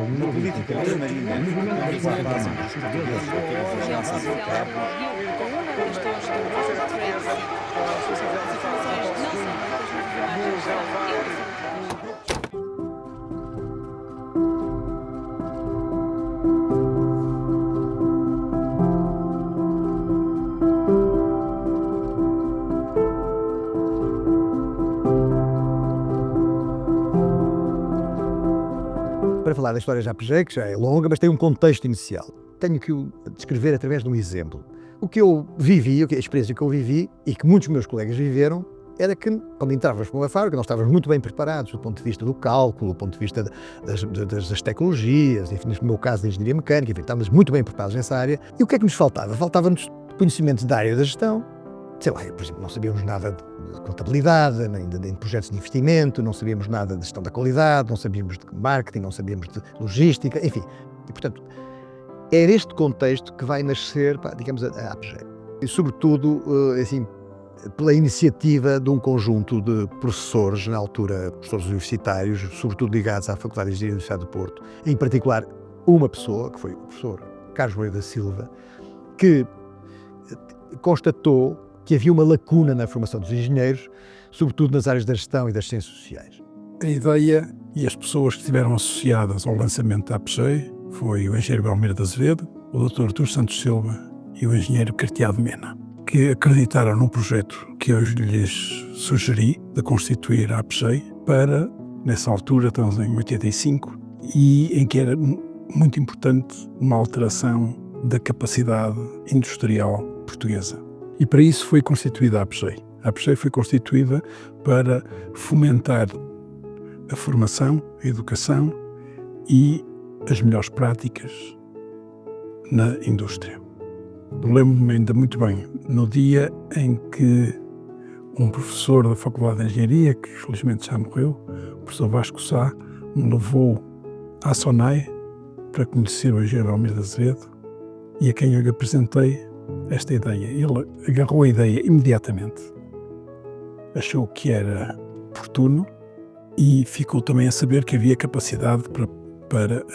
uma política permanente que à base dos portugueses daqueles graças ao cabo. Para falar da história de APG, que já é longa, mas tem um contexto inicial. Tenho que o descrever através de um exemplo. O que eu vivi, a experiência que eu vivi e que muitos meus colegas viveram, era que, quando entrávamos para uma fábrica, nós estávamos muito bem preparados do ponto de vista do cálculo, do ponto de vista das tecnologias, enfim, no meu caso, da engenharia mecânica, enfim, estávamos muito bem preparados nessa área. E o que é que nos faltava? Faltava-nos conhecimentos da área da gestão. Sei lá, por exemplo, não sabíamos nada de contabilidade, nem de projetos de investimento, não sabíamos nada de gestão da qualidade, não sabíamos de marketing, não sabíamos de logística, enfim. E, portanto, é neste contexto que vai nascer, digamos, a APG. E, sobretudo, assim, pela iniciativa de um conjunto de professores, na altura, professores universitários, sobretudo ligados à Faculdade de Engenharia da Universidade do Porto, em particular uma pessoa, que foi o professor Carlos Moreira da Silva, que constatou que havia uma lacuna na formação dos engenheiros, sobretudo nas áreas da gestão e das ciências sociais. A ideia e as pessoas que estiveram associadas ao lançamento da APG foi o engenheiro Belmiro de Azevedo, o Dr. Artur Santos Silva e o engenheiro Carteado Mena, que acreditaram num projeto que eu lhes sugeri de constituir a APG para, nessa altura, estamos em 85, e em que era muito importante uma alteração da capacidade industrial portuguesa. E para isso foi constituída a APG. A APG foi constituída para fomentar a formação, a educação e as melhores práticas na indústria. Lembro-me ainda muito bem, no dia em que um professor da Faculdade de Engenharia, que felizmente já morreu, o professor Vasco Sá, me levou à SONAI para conhecer o engenheiro Belmiro de Azevedo e a quem eu lhe apresentei esta ideia. Ele agarrou a ideia imediatamente, achou que era oportuno e ficou também a saber que havia capacidade para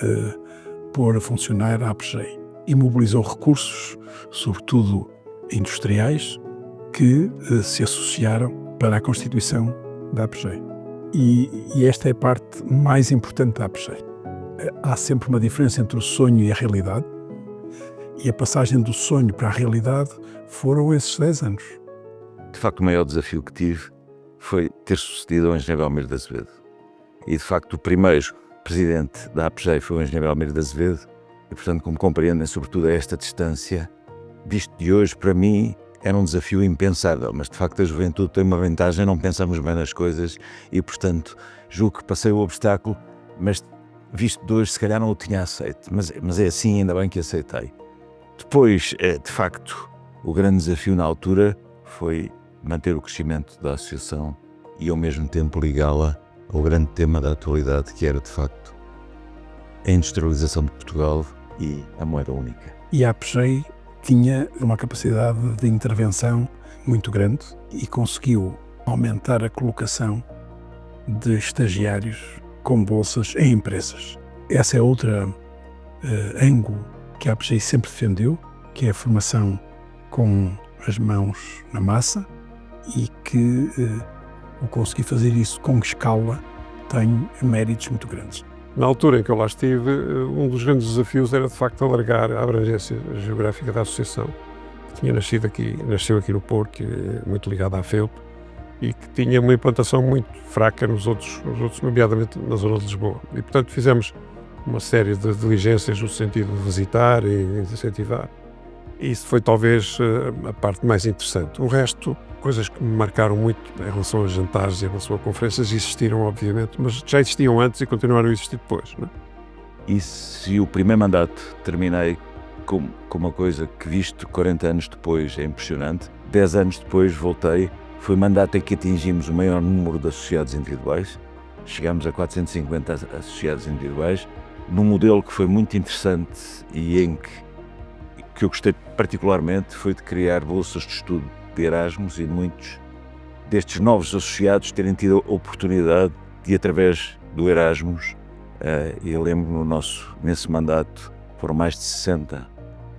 pôr a funcionar a APG. E mobilizou recursos, sobretudo industriais, que se associaram para a constituição da APG. E esta é a parte mais importante da APG. Há sempre uma diferença entre o sonho e a realidade. E a passagem do sonho para a realidade foram esses 10 anos. De facto, o maior desafio que tive foi ter sucedido ao engenheiro Belmiro de Azevedo. E, de facto, o primeiro presidente da APG foi o engenheiro Belmiro de Azevedo. E, portanto, como compreendem, sobretudo a esta distância, visto de hoje, para mim, era um desafio impensável. Mas, de facto, a juventude tem uma vantagem, não pensamos bem nas coisas e, portanto, julgo que passei o obstáculo, mas, visto de hoje, se calhar não o tinha aceito. Mas é assim, ainda bem que aceitei. Depois, de facto, o grande desafio na altura foi manter o crescimento da associação e, ao mesmo tempo, ligá-la ao grande tema da atualidade, que era, de facto, a industrialização de Portugal e a moeda única. E a APG tinha uma capacidade de intervenção muito grande e conseguiu aumentar a colocação de estagiários com bolsas em empresas. Essa é outra ângulo que a APG sempre defendeu, que é a formação com as mãos na massa e que o conseguir fazer isso com escala tem méritos muito grandes. Na altura em que eu lá estive, um dos grandes desafios era de facto alargar a abrangência geográfica da associação, que nasceu aqui no Porto, que é muito ligada à FEUP, e que tinha uma implantação muito fraca nos outros, nomeadamente na zona de Lisboa. E portanto fizemos uma série de diligências no sentido de visitar e incentivar. E isso foi talvez a parte mais interessante. O resto, coisas que me marcaram muito em relação a jantares e em relação a conferências, existiram obviamente, mas já existiam antes e continuaram a existir depois, não é? E se o primeiro mandato terminei com uma coisa que, visto 40 anos depois, é impressionante, 10 anos depois voltei, foi o mandato em que atingimos o maior número de associados individuais, chegámos a 450 associados individuais, num modelo que foi muito interessante e em que eu gostei particularmente foi de criar bolsas de estudo de Erasmus e muitos destes novos associados terem tido a oportunidade de, através do Erasmus, E eu lembro nesse mandato, foram mais de 60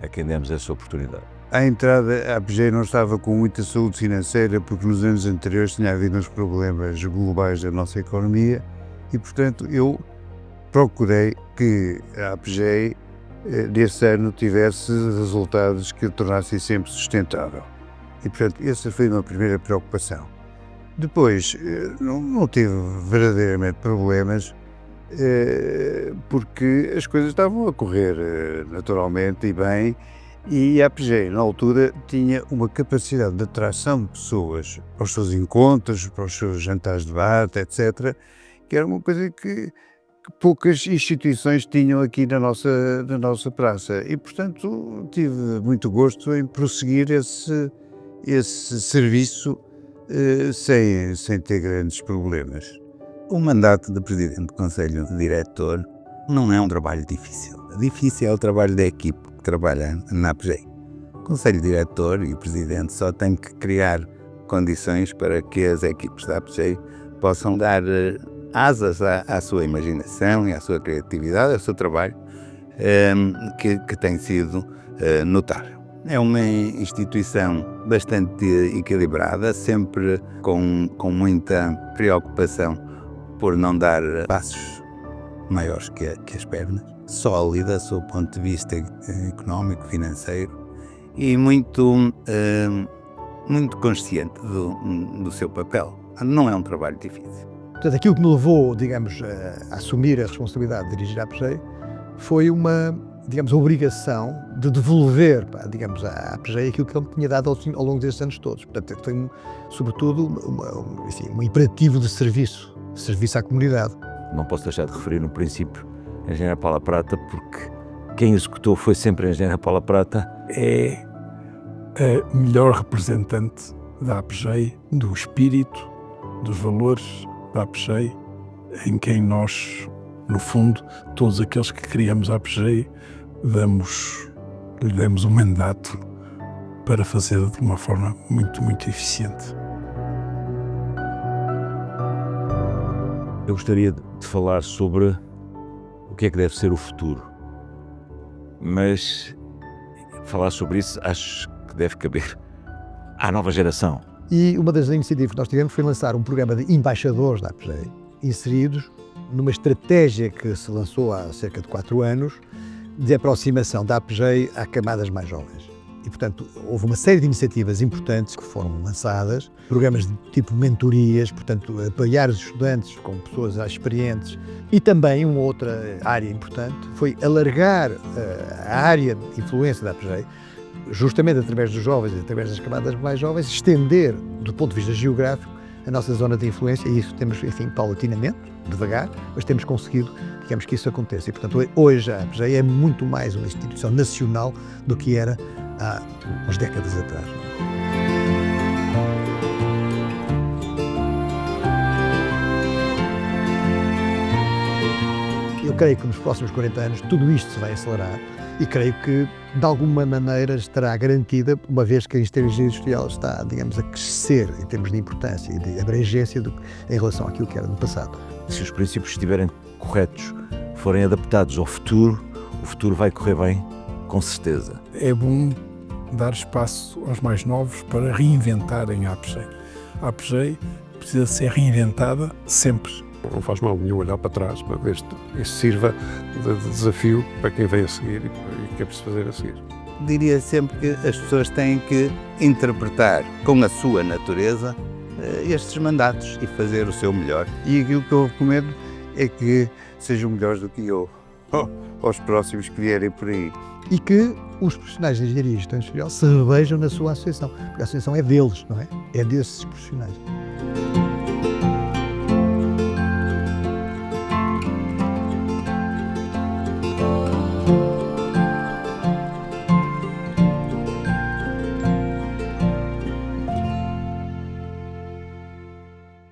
a quem demos essa oportunidade. À entrada, a APG não estava com muita saúde financeira porque nos anos anteriores tinha havido uns problemas globais da nossa economia e, portanto, eu procurei que a APG nesse ano tivesse resultados que a tornassem sempre sustentável. E, portanto, essa foi uma primeira preocupação. Depois, não tive verdadeiramente problemas porque as coisas estavam a correr naturalmente e bem, e a APG, na altura, tinha uma capacidade de atração de pessoas para os seus encontros, para os seus jantares de debate, etc., que era uma coisa que poucas instituições tinham aqui na nossa praça. E, portanto, tive muito gosto em prosseguir esse serviço sem ter grandes problemas. O mandato de presidente do Conselho de Diretor não é um trabalho difícil. Difícil é o trabalho da equipe que trabalha na APG. O Conselho de Diretor e o presidente só têm que criar condições para que as equipes da APG possam dar asas à sua imaginação e à sua criatividade, ao seu trabalho, que tem sido notável. É uma instituição bastante equilibrada, sempre com muita preocupação por não dar passos maiores que as pernas, sólida do seu ponto de vista económico, financeiro e muito consciente do seu papel. Não é um trabalho difícil. Portanto, aquilo que me levou, digamos, a assumir a responsabilidade de dirigir a APG foi uma, digamos, obrigação de devolver, digamos, à APG aquilo que ele me tinha dado ao longo destes anos todos. Portanto, foi, sobretudo, um imperativo de serviço à comunidade. Não posso deixar de referir no princípio a engenheira Paula Prata, porque quem executou foi sempre a engenheira Paula Prata. É a melhor representante da APG, do espírito, dos valores da APG, em quem nós, no fundo, todos aqueles que criamos a APG, lhe damos um mandato para fazer de uma forma muito, muito eficiente. Eu gostaria de falar sobre o que é que deve ser o futuro, mas falar sobre isso acho que deve caber à nova geração. E uma das iniciativas que nós tivemos foi lançar um programa de embaixadores da APG, inseridos numa estratégia que se lançou há cerca de 4 anos de aproximação da APG a camadas mais jovens. E, portanto, houve uma série de iniciativas importantes que foram lançadas, programas de tipo mentorias, portanto, apoiar os estudantes com pessoas já experientes, e também uma outra área importante foi alargar a área de influência da APG, justamente através dos jovens e através das camadas mais jovens, estender, do ponto de vista geográfico, a nossa zona de influência, e isso temos, enfim, paulatinamente, devagar, mas temos conseguido, digamos, que isso aconteça. E, portanto, hoje a APG é muito mais uma instituição nacional do que era há umas décadas atrás. Eu creio que nos próximos 40 anos tudo isto se vai acelerar e creio que, de alguma maneira, estará garantida, uma vez que a engenharia industrial está, digamos, a crescer em termos de importância e de abrangência em relação àquilo que era no passado. Se os princípios estiverem corretos, forem adaptados ao futuro, o futuro vai correr bem, com certeza. É bom dar espaço aos mais novos para reinventarem a APG. A APG precisa ser reinventada sempre. Não faz mal nenhum olhar para trás, para ver se isso sirva de desafio para quem vem a seguir e que é preciso fazer a seguir. Diria sempre que as pessoas têm que interpretar com a sua natureza estes mandatos e fazer o seu melhor. E aquilo que eu recomendo é que sejam melhores do que eu, aos próximos que vierem por aí. E que os profissionais de engenharia e gestão industrial se revejam na sua associação, porque a associação é deles, não é? É desses profissionais.